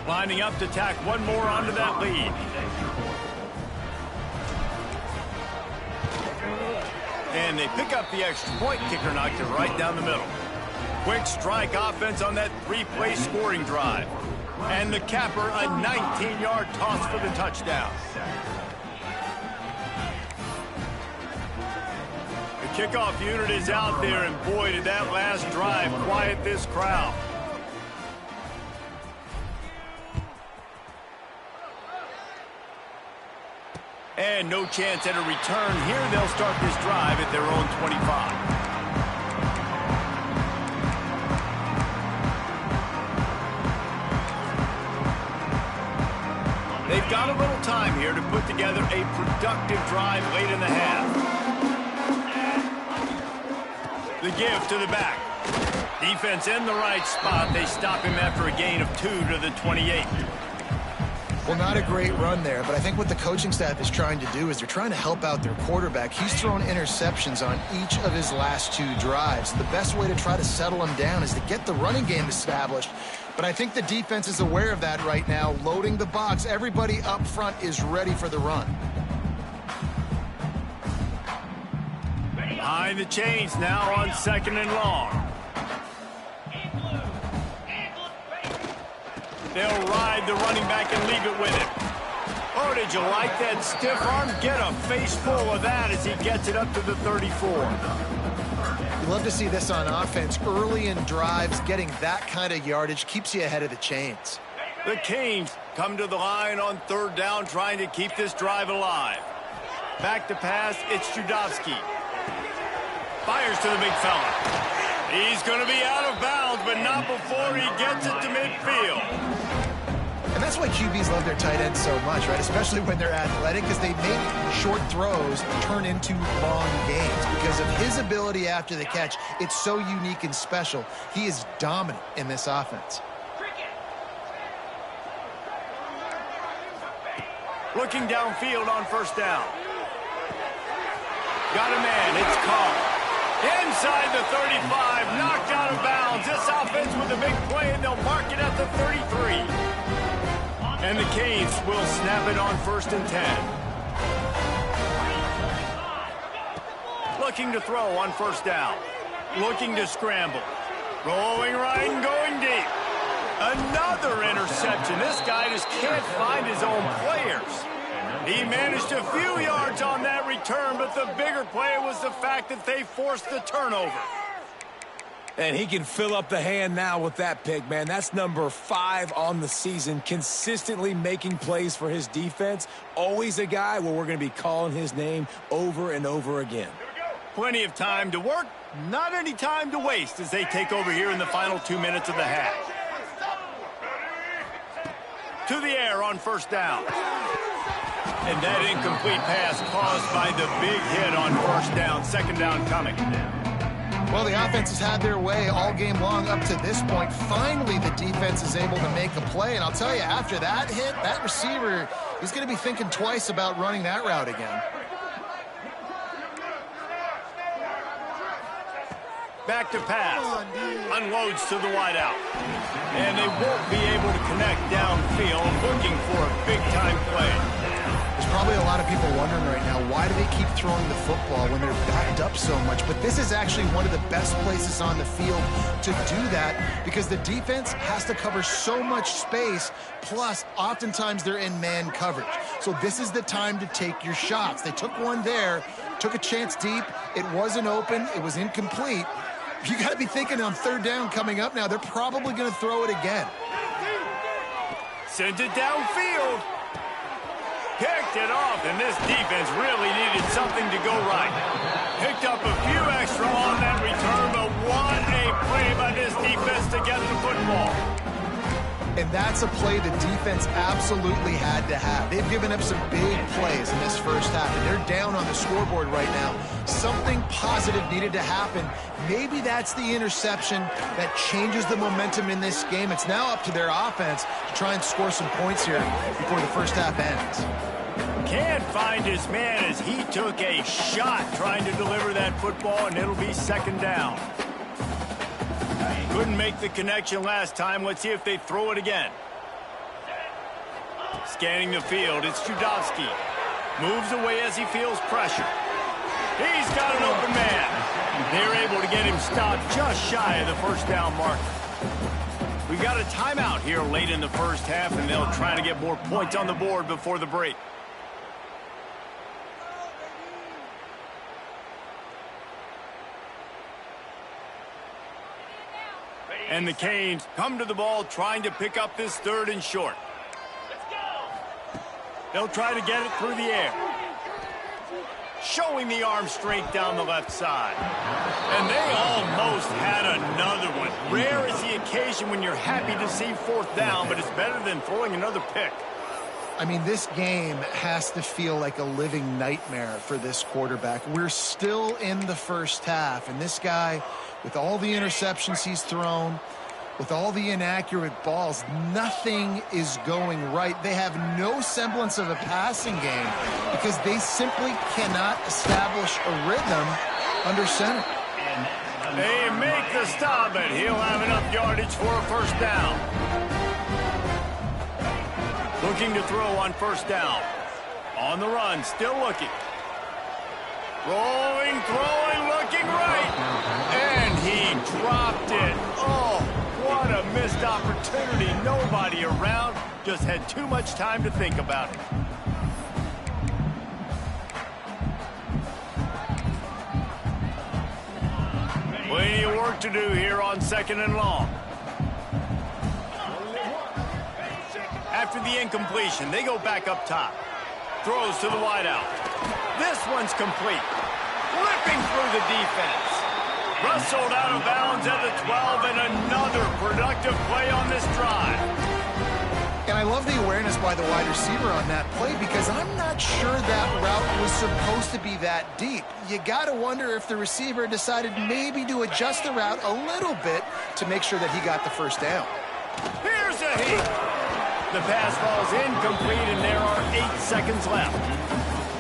Lining up to tack one more onto that lead. And they pick up the extra point. Kicker knocked it right down the middle. Quick strike offense on that three-play scoring drive. And the capper, a 19-yard toss for the touchdown. The kickoff unit is out there, and boy, did that last drive quiet this crowd. And no chance at a return here. They'll start this drive at their own 25. They've got a little time here to put together a productive drive late in the half. The give to the back. Defense in the right spot. They stop him after a gain of 2 to the 28. Well, not a great run there, but I think what the coaching staff is trying to do is they're trying to help out their quarterback. He's thrown interceptions on each of his last 2 drives. The best way to try to settle him down is to get the running game established. But I think the defense is aware of that right now, loading the box. Everybody up front is ready for the run. Behind the chains now on 2nd and long. They'll ride the running back and leave it with him. Oh, did you like that stiff arm? Get a face full of that as he gets it up to the 34. You love to see this on offense. Early in drives, getting that kind of yardage keeps you ahead of the chains. The Canes come to the line on 3rd down, trying to keep this drive alive. Back to pass, it's Judowski. Fires to the big fella. He's going to be out of bounds, but not before he gets it to midfield. And that's why QBs love their tight ends so much, right? Especially when they're athletic, because they make short throws turn into long gains. Because of his ability after the catch, it's so unique and special. He is dominant in this offense. Looking downfield on 1st down. Got a man, it's called. Inside the 35, knocked out of bounds. This offense with a big play, and they'll mark it at the 33. And the Canes will snap it on 1st and 10. Looking to throw on 1st down. Looking to scramble. Rolling right and going deep. Another interception. This guy just can't find his own players. He managed a few yards on that return, but the bigger play was the fact that they forced the turnover. And he can fill up the hand now with that pick, man. That's number 5 on the season, consistently making plays for his defense. Always a guy where we're going to be calling his name over and over again. Plenty of time to work, not any time to waste as they take over here in the final 2 minutes of the half. To the air on 1st down. And that incomplete pass caused by the big hit on 1st down. 2nd down coming. Well, the offense has had their way all game long up to this point. Finally, the defense is able to make a play. And I'll tell you, after that hit, that receiver is going to be thinking twice about running that route again. Back to pass. Unloads to the wideout. And they won't be able to connect downfield, looking for a big-time play. There's probably a lot of people wondering right now, why do they keep throwing the football when they're backed up so much? But this is actually one of the best places on the field to do that because the defense has to cover so much space, plus oftentimes they're in man coverage. So this is the time to take your shots. They took one there, took a chance deep. It wasn't open. It was incomplete. You got to be thinking on 3rd down coming up now, they're probably going to throw it again. Sends it downfield. Picked it off, and this defense really needed something to go right. Picked up a few extra on that return, but what a play by this defense to get the football. And that's a play the defense absolutely had to have. They've given up some big plays in this first half, and they're down on the scoreboard right now. Something positive needed to happen. Maybe that's the interception that changes the momentum in this game. It's now up to their offense to try and score some points here before the first half ends. Can't find his man as he took a shot trying to deliver that football, and it'll be 2nd down. Couldn't make the connection last time. Let's see if they throw it again. Scanning the field, it's Judowski. Moves away as he feels pressure. He's got an open man. They're able to get him stopped just shy of the first down mark. We got a timeout here late in the first half, and they'll try to get more points on the board before the break. And the Canes come to the ball trying to pick up this 3rd and short. They'll try to get it through the air. Showing the arm strength down the left side. And they almost had another one. Rare is the occasion when you're happy to see 4th down, but it's better than throwing another pick. I mean, this game has to feel like a living nightmare for this quarterback. We're still in the first half, and this guy, with all the interceptions he's thrown, with all the inaccurate balls, nothing is going right. They have no semblance of a passing game because they simply cannot establish a rhythm under center. They make the stop, and he'll have enough yardage for a 1st down. Looking to throw on 1st down. On the run, still looking. Rolling, throwing, looking right. And he dropped it. Oh, what a missed opportunity. Nobody around. Just had too much time to think about it. Plenty of work to do here on 2nd and long. After the incompletion, they go back up top. Throws to the wideout. This one's complete. Ripping through the defense. Wrestled out of bounds at the 12, and another productive play on this drive. And I love the awareness by the wide receiver on that play because I'm not sure that route was supposed to be that deep. You got to wonder if the receiver decided maybe to adjust the route a little bit to make sure that he got the 1st down. Here's a heat. The pass falls incomplete, and there are 8 seconds left.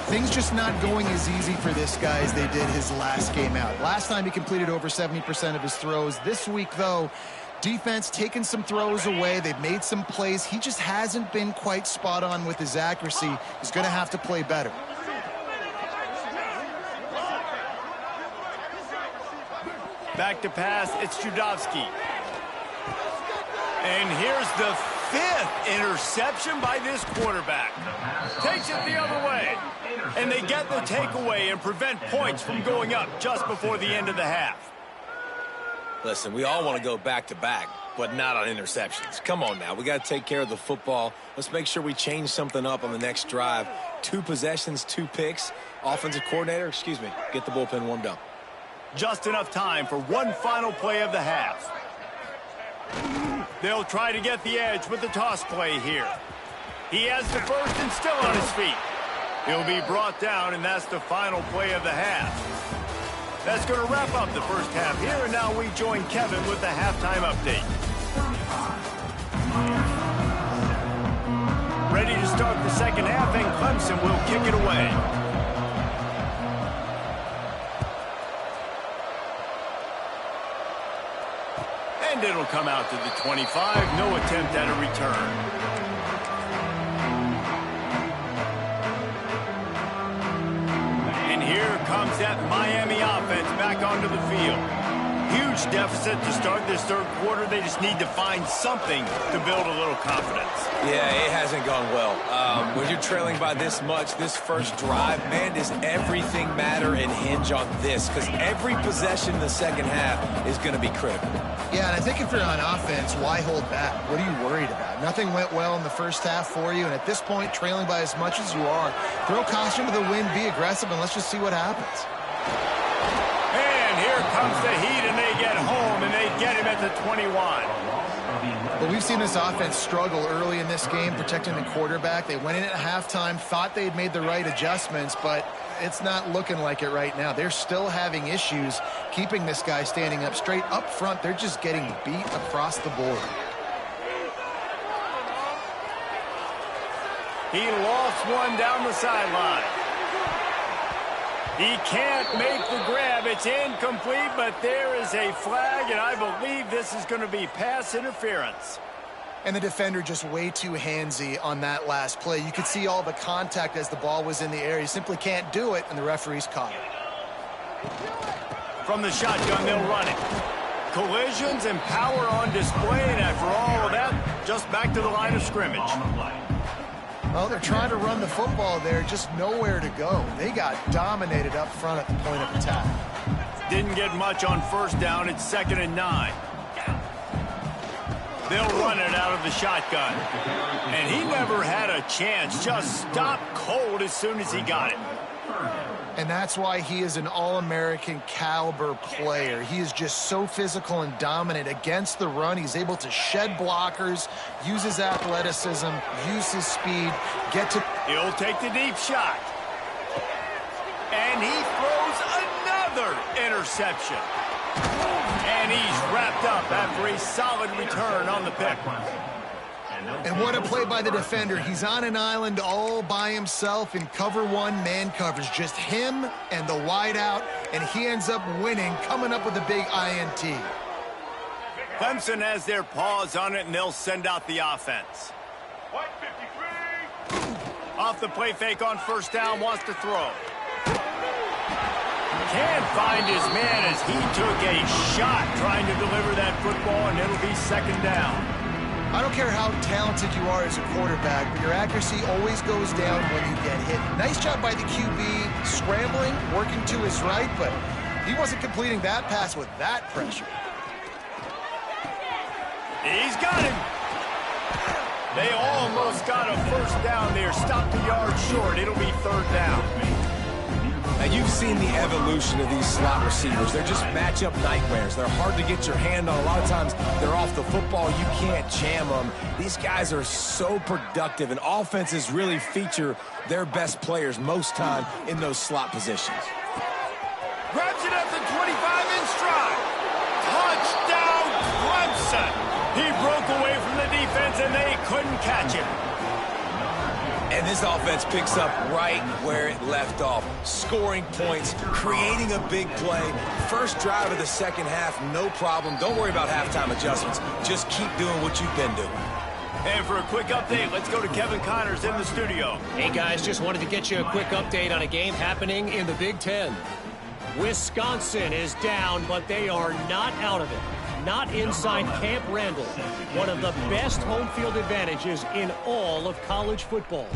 Things just not going as easy for this guy as they did his last game out. Last time he completed over 70% of his throws. This week, though, defense taking some throws away. They've made some plays. He just hasn't been quite spot on with his accuracy. He's going to have to play better. Back to pass, it's Judowski. And here's the 5th interception by this quarterback. Takes it the other way. And they get the takeaway and prevent points from going up just before the end of the half. Listen, we all want to go back-to-back, but not on interceptions. Come on now. We got to take care of the football. Let's make sure we change something up on the next drive. 2 possessions, 2 picks. Offensive coordinator, get the bullpen warmed up. Just enough time for one final play of the half. They'll try to get the edge with the toss play here. He has the 1st and still on his feet. He'll be brought down, and that's the final play of the half. That's going to wrap up the first half here, and now we join Kevin with the halftime update. Ready to start the second half, and Clemson will kick it away. And it'll come out to the 25. No attempt at a return. And here comes that Miami offense back onto the field. Huge deficit to start this 3rd quarter. They just need to find something to build a little confidence. Yeah, it hasn't gone well. When you're trailing by this much, this first drive, man, does everything matter and hinge on this? Because every possession in the second half is going to be critical. Yeah, and I think if you're on offense, why hold back? What are you worried about? Nothing went well in the first half for you, and at this point, trailing by as much as you are, throw caution to the wind, be aggressive, and let's just see what happens. And here comes the heat, and they get home, and they get him at the 21. But we've seen this offense struggle early in this game, protecting the quarterback. They went in at halftime, thought they'd made the right adjustments, but it's not looking like it right now. They're still having issues keeping this guy standing up straight. Up front, they're just getting beat across the board. He lost one down the sideline. He can't make the grab. It's incomplete, but there is a flag, and I believe this is going to be pass interference. And the defender just way too handsy on that last play. You could see all the contact as the ball was in the air. He simply can't do it, and the referee's caught it. From the shotgun, they'll run it. Collisions and power on display, and after all of that, just back to the line of scrimmage. Well, they're trying to run the football there, just nowhere to go. They got dominated up front at the point of attack. Didn't get much on first down. It's 2nd and 9. They'll run it out of the shotgun. And he never had a chance. Just stopped cold as soon as he got it. And that's why he is an All-American caliber player. He is just so physical and dominant against the run. He's able to shed blockers, use his athleticism, use his speed, get to... He'll take the deep shot. And he throws another interception. And he's wrapped up after a solid return on the pick. And what a play by the defender. He's on an island all by himself in cover one man coverage. Just him and the wideout, and he ends up winning, coming up with a big INT. Clemson has their paws on it, and they'll send out the offense. Off the play fake on first down, wants to throw. Can't find his man as he took a shot trying to deliver that football, and it'll be 2nd down. I don't care how talented you are as a quarterback, but your accuracy always goes down when you get hit. Nice job by the QB, scrambling, working to his right, but he wasn't completing that pass with that pressure. He's got him. They almost got a first down there. Stopped a yard short. It'll be 3rd down. Now, you've seen the evolution of these slot receivers. They're just matchup nightmares. They're hard to get your hand on. A lot of times, they're off the football. You can't jam them. These guys are so productive, and offenses really feature their best players most time in those slot positions. Grabs it at the 25-inch stride. Touchdown, Clemson. He broke away from the defense, and they couldn't catch him. And this offense picks up right where it left off. Scoring points, creating a big play. First drive of the second half, no problem. Don't worry about halftime adjustments. Just keep doing what you've been doing. And for a quick update, let's go to Kevin Connors in the studio. Hey, guys, just wanted to get you a quick update on a game happening in the Big Ten. Wisconsin is down, but they are not out of it. Not inside Camp Randall, one of the best home field advantages in all of college football.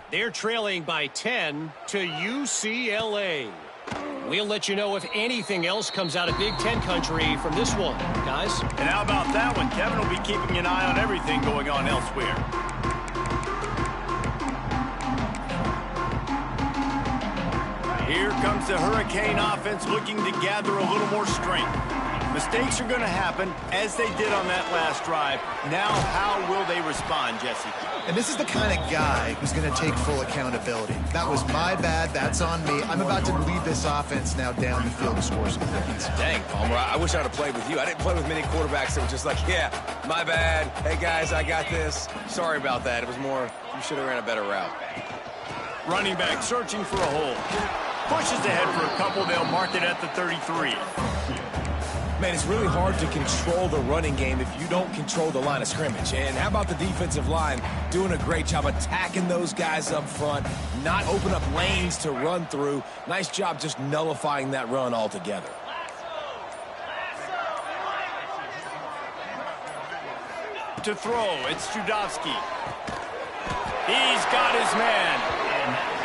They're trailing by 10 to UCLA. We'll let you know if anything else comes out of Big Ten country from this one, guys. And how about that one? Kevin will be keeping an eye on everything going on elsewhere. Here comes the Hurricane offense looking to gather a little more strength. Mistakes are going to happen, as they did on that last drive. Now, how will they respond, Jesse? And this is the kind of guy who's going to take full accountability. That was my bad. That's on me. I'm about to lead this offense now down the field to score some points. Dang, Palmer, I wish I would have played with you. I didn't play with many quarterbacks that were just like, yeah, my bad. Hey, guys, I got this. Sorry about that. It was more, you should have ran a better route. Running back searching for a hole. Pushes ahead for a couple. They'll mark it at the 33. Man, it's really hard to control the running game if you don't control the line of scrimmage. And how about the defensive line doing a great job attacking those guys up front, not open up lanes to run through. Nice job just nullifying that run altogether. To throw, it's Judowski. He's got his man.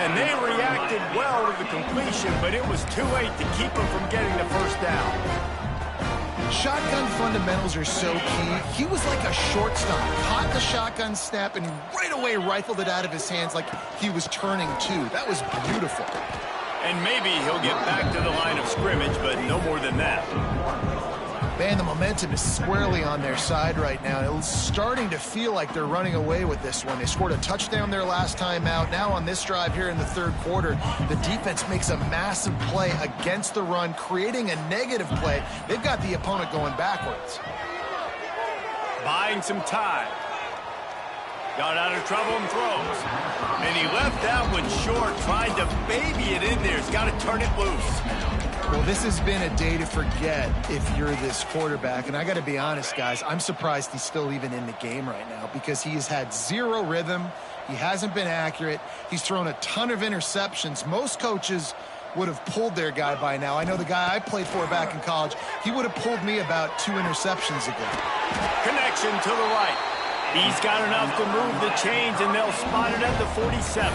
And they reacted well to the completion, but it was too late to keep him from getting the first down. Shotgun fundamentals are so key. He was like a shortstop, caught the shotgun snap, and right away rifled it out of his hands like he was turning two. That was beautiful. And maybe he'll get back to the line of scrimmage, but no more than that. Man, the momentum is squarely on their side right now. It's starting to feel like they're running away with this one. They scored a touchdown their last time out. Now on this drive here in the third quarter, the defense makes a massive play against the run, creating a negative play. They've got the opponent going backwards. Buying some time. Got out of trouble and throws. And he left that one short, tried to baby it in there. He's got to turn it loose. Well, this has been a day to forget if you're this quarterback. And I got to be honest, guys, I'm surprised he's still even in the game right now because he has had zero rhythm. He hasn't been accurate. He's thrown a ton of interceptions. Most coaches would have pulled their guy by now. I know the guy I played for back in college, he would have pulled me about 2 interceptions ago. Connection to the right. He's got enough to move the chains, and they'll spot it at the 47.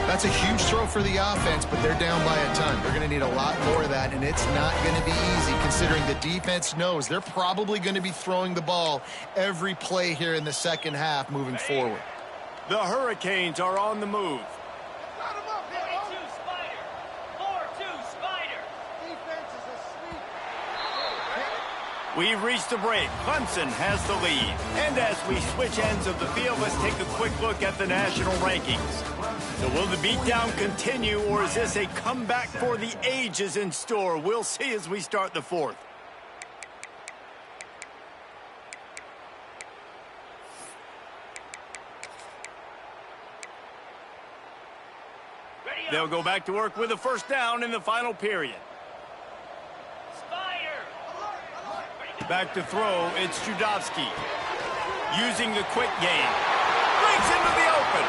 That's a huge throw for the offense, but they're down by a ton. They're going to need a lot more of that, and it's not going to be easy considering the defense knows they're probably going to be throwing the ball every play here in the second half moving forward. The Hurricanes are on the move. We've reached the break. Clemson has the lead. And as we switch ends of the field, let's take a quick look at the national rankings. So will the beatdown continue, or is this a comeback for the ages in store? We'll see as we start the fourth. They'll go back to work with a first down in the final period. Back to throw, it's Judovsky. Using the quick game. Breaks into the open.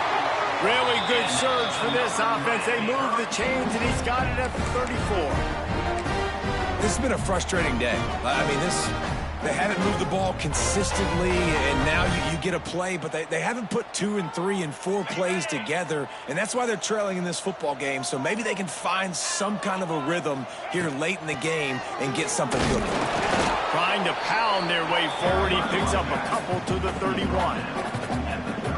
Really good surge for this offense. They move the chains, and he's got it at the 34. This has been a frustrating day. I mean, they haven't moved the ball consistently, and now you get a play, but they haven't put 2 and 3 and 4 plays together, and that's why they're trailing in this football game. So maybe they can find some kind of a rhythm here late in the game and get something good. Trying to pound their way forward. He picks up a couple to the 31.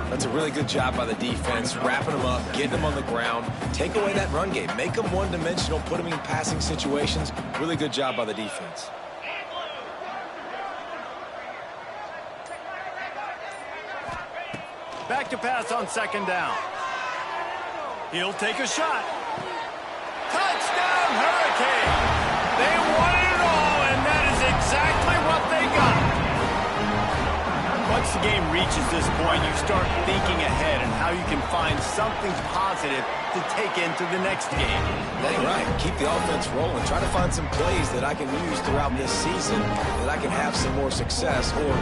That's a really good job by the defense, wrapping them up, getting them on the ground, take away that run game, make them one-dimensional, put them in passing situations. Really good job by the defense. Back to pass on second down. He'll take a shot. Touchdown, Hurricane! They wanted it all, and that is exactly what they got. Once the game reaches this point, you start thinking ahead and how you can find something positive to take into the next game. Dang right. Keep the offense rolling. Try to find some plays that I can use throughout this season that I can have some more success, or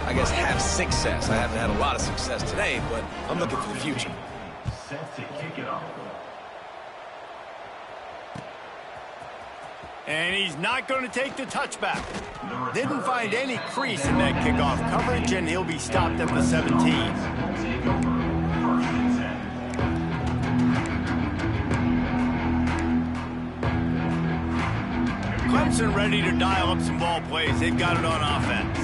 I guess have success. I haven't had a lot of success today, but I'm looking for the future. Set to kick it off. And he's not going to take the touchback. Didn't find any crease in that kickoff coverage, and he'll be stopped at the 17. Clemson ready to dial up some ball plays. They've got it on offense.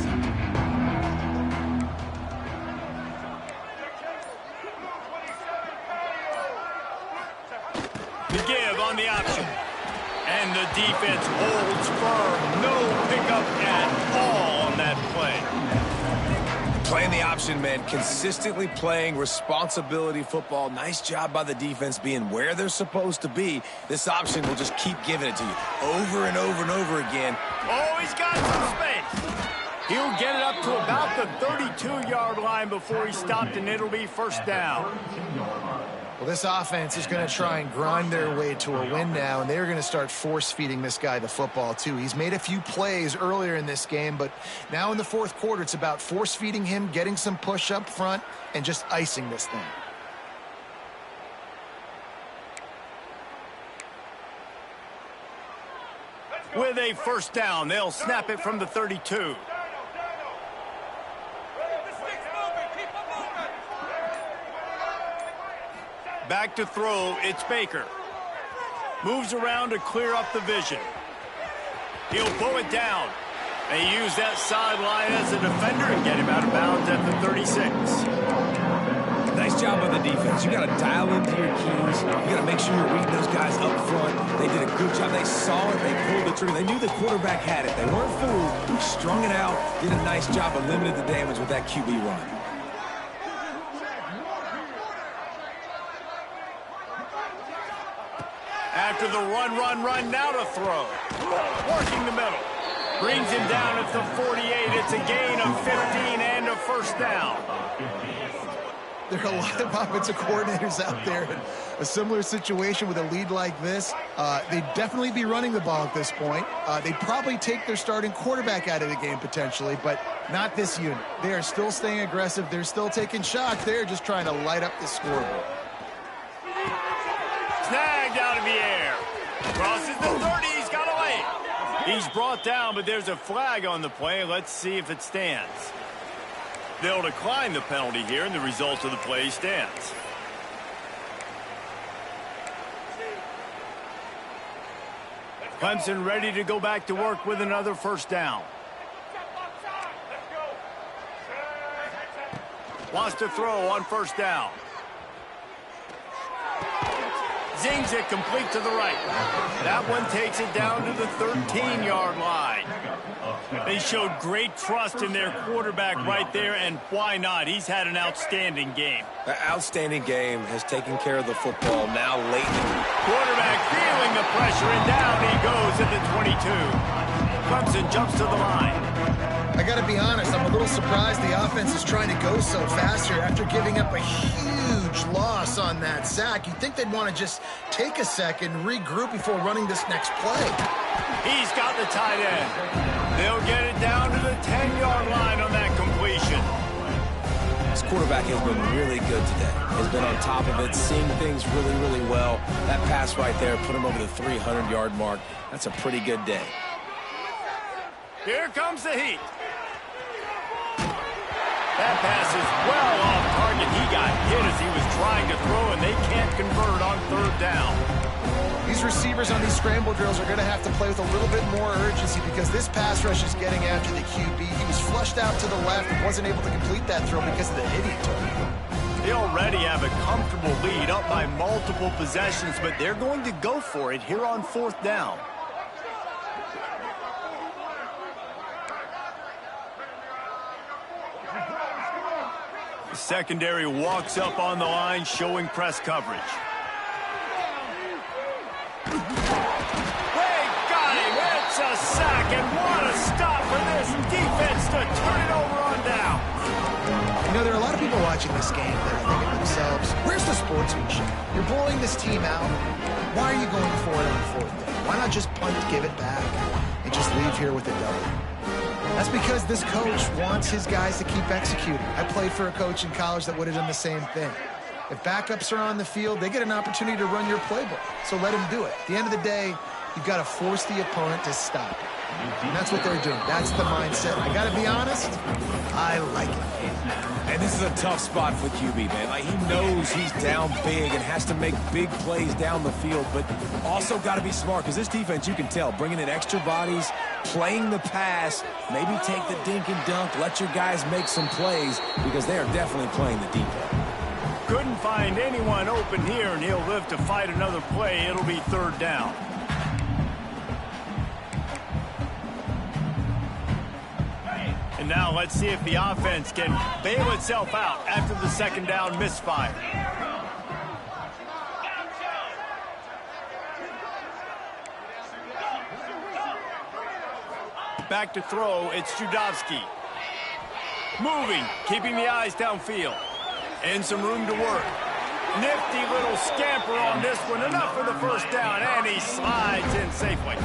The give on the option. And the defense holds firm. No pickup at all on that play. Playing the option, man. Consistently playing responsibility football. Nice job by the defense being where they're supposed to be. This option will just keep giving it to you over and over and over again. Oh, he's got some space. He'll get it up to about the 32-yard line before he's stopped, and it'll be first down. Well, this offense is going to try and grind their way to a win now, and they're going to start force-feeding this guy the football, too. He's made a few plays earlier in this game, but now in the fourth quarter, it's about force-feeding him, getting some push up front, and just icing this thing. With a first down, they'll snap it from the 32. Back to throw, it's Baker. Moves around to clear up the vision. He'll pull it down. They use that sideline as a defender and get him out of bounds at the 36. Nice job by the defense. You got to dial into your keys. You got to make sure you're reading those guys up front. They did a good job. They saw it. They pulled the trigger. They knew the quarterback had it. They weren't fooled. Strung it out. Did a nice job of limiting the damage with that QB run. After the run, now to throw. Working the middle. Brings him down at the 48. It's a gain of 15 and a first down. There are a lot of offensive coordinators out there in a similar situation with a lead like this. They'd definitely be running the ball at this point. They'd probably take their starting quarterback out of the game potentially, but not this unit. They are still staying aggressive. They're still taking shots. They're just trying to light up the scoreboard. Snagged out of the air. Crosses the 30. He's got away. He's brought down, but there's a flag on the play. Let's see if it stands. They'll decline the penalty here, and the result of the play stands. Clemson ready to go back to work with another first down. Wants to throw on first down. Zings it complete to the right. That one takes it down to the 13-yard line. They showed great trust in their quarterback right there, and why not? He's had an outstanding game. That outstanding game has taken care of the football now late. Quarterback feeling the pressure, and down he goes at the 22. Clemson jumps to the line. I got to be honest, I'm a little surprised the offense is trying to go so fast here after giving up a huge loss on that sack. You'd think they'd want to just take a second, regroup before running this next play. He's got the tight end. They'll get it down to the 10-yard line on that completion. This quarterback has been really good today. Has been on top of it, seeing things really, really well. That pass right there put him over the 300-yard mark. That's a pretty good day. Here comes the heat. That pass is well off target. He got hit as he was trying to throw, and they can't convert on third down. These receivers on these scramble drills are going to have to play with a little bit more urgency because this pass rush is getting after the QB. He was flushed out to the left and wasn't able to complete that throw because of the hit he took. They already have a comfortable lead up by multiple possessions, but they're going to go for it here on fourth down. The secondary walks up on the line, showing press coverage. They got him. It's a sack, and what a stop for this defense to turn it over on down. You know, there are a lot of people watching this game that are thinking to themselves, where's the sportsmanship? You're blowing this team out. Why are you going for it on fourth down? Why not just punt, give it back, and just leave here with a W? That's because this coach wants his guys to keep executing. I played for a coach in college that would have done the same thing. If backups are on the field, they get an opportunity to run your playbook. So let them do it. At the end of the day, you've got to force the opponent to stop it. And that's what they're doing. That's the mindset. I got to be honest, I like it. And this is a tough spot for QB, man. Like, he knows he's down big and has to make big plays down the field, but also got to be smart because this defense, you can tell, bringing in extra bodies, playing the pass, maybe take the dink and dunk, let your guys make some plays because they are definitely playing the deep end. Couldn't find anyone open here, and he'll live to fight another play. It'll be third down. And now let's see if the offense can bail itself out after the second down misfire. Back to throw, it's Judowski. Moving, keeping the eyes downfield. And some room to work. Nifty little scamper on this one. Enough for the first down, and he slides in safely.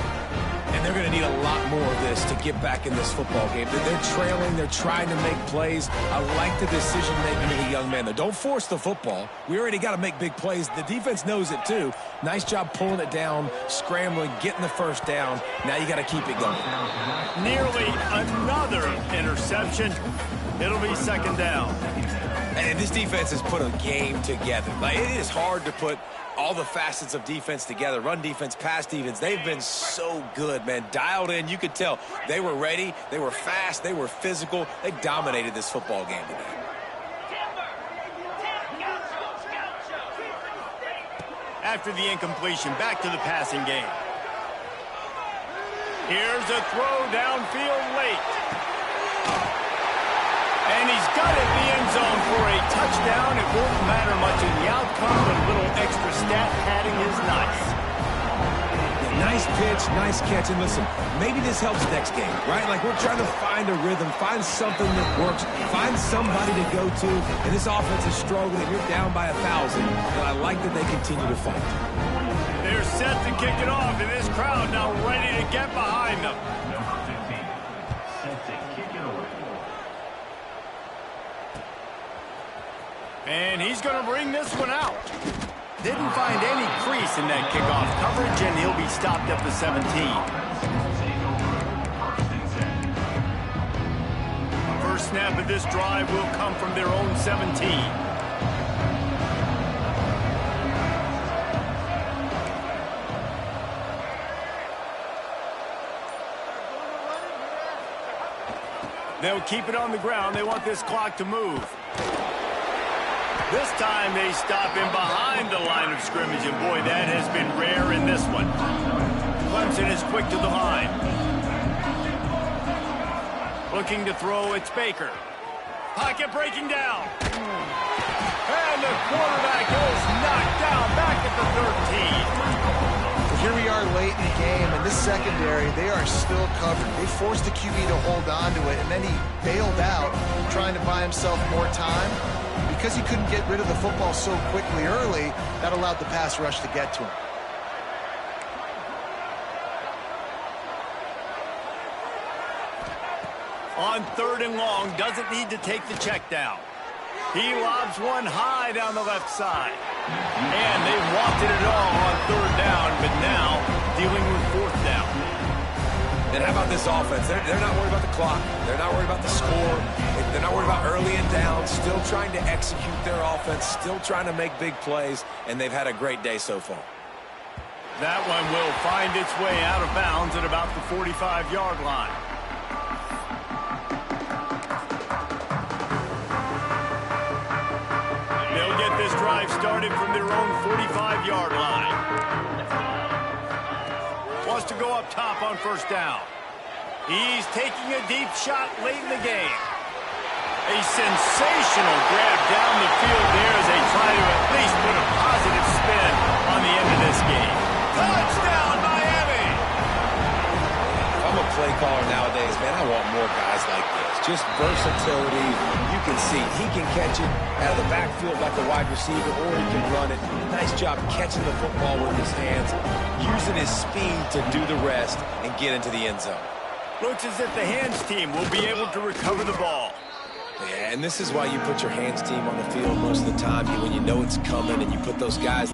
And they're going to need a lot more of this to get back in this football game. They're trailing. They're trying to make plays. I like the decision-making of the young man, though. Don't force the football. We already got to make big plays. The defense knows it, too. Nice job pulling it down, scrambling, getting the first down. Now you got to keep it going. Nearly another interception. It'll be second down. And this defense has put a game together. Like, it is hard to put all the facets of defense together. Run defense, pass defense. They've been so good, man. Dialed in. You could tell they were ready. They were fast. They were physical. They dominated this football game today. After the incompletion, back to the passing game. Here's a throw downfield late. And he's got it in the end zone for a touchdown. It won't matter much in the outcome, but a little extra stat padding is nice. Nice pitch, nice catch. And listen, maybe this helps next game, right? Like we're trying to find a rhythm, find something that works, find somebody to go to. And this offense is struggling. You're down by 1,000. And I like that they continue to fight. They're set to kick it off, and this crowd now ready to get behind them. Number 15, set to kick it away. And he's going to bring this one out. Didn't find any crease in that kickoff coverage, and he'll be stopped at the 17. First snap of this drive will come from their own 17. They'll keep it on the ground. They want this clock to move. This time they stop him behind the line of scrimmage, and boy, that has been rare in this one. Clemson is quick to the line. Looking to throw, it's Baker. Pocket breaking down. And the quarterback is knocked down back at the 13. Here we are late in the game, and this secondary, they are still covered. They forced the QB to hold on to it, and then he bailed out, trying to buy himself more time. Because he couldn't get rid of the football so quickly early, that allowed the pass rush to get to him. On 3rd and long, doesn't need to take the check down. He lobs one high down the left side. And they wanted it all on 3rd down, but now dealing with 4th down. And how about this offense? They're not worried about the clock. They're not worried about the score. They're not worried about early and down. Still trying to execute their offense. Still trying to make big plays. And they've had a great day so far. That one will find its way out of bounds at about the 45-yard line. They'll get this drive started from their own 45-yard line. Wants to go up top on 1st down. He's taking a deep shot late in the game. A sensational grab down the field there as they try to at least put a positive spin on the end of this game. Touchdown, Miami! If I'm a play caller nowadays, man, I want more guys like this. Just versatility. You can see he can catch it out of the backfield like a wide receiver, or he can run it. Nice job catching the football with his hands, using his speed to do the rest and get into the end zone. Looks as if the hands team will be able to recover the ball. Yeah, and this is why you put your hands team on the field most of the time when you know it's coming, and you put those guys.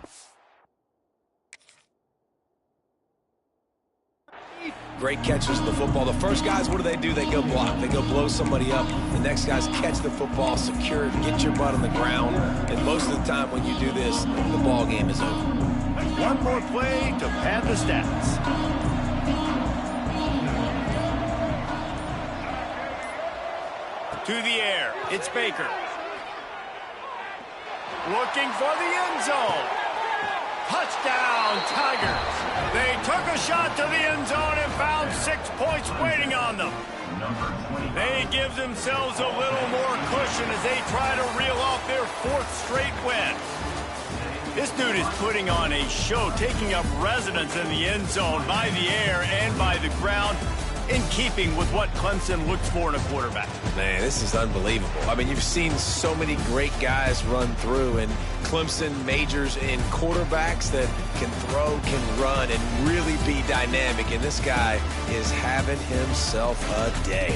Great catches of the football. The first guys, what do? They go block. They go blow somebody up. The next guys catch the football, secure it, get your butt on the ground. And most of the time when you do this, the ball game is over. One more play to pad the stats. To the air, it's Baker. Looking for the end zone. Touchdown, Tigers. They took a shot to the end zone and found 6 points waiting on them. They give themselves a little more cushion as they try to reel off their 4th straight win. This dude is putting on a show, taking up residence in the end zone by the air and by the ground, in keeping with what Clemson looks for in a quarterback. Man, this is unbelievable. I mean, you've seen so many great guys run through, and Clemson majors in quarterbacks that can throw, can run, and really be dynamic, and this guy is having himself a day.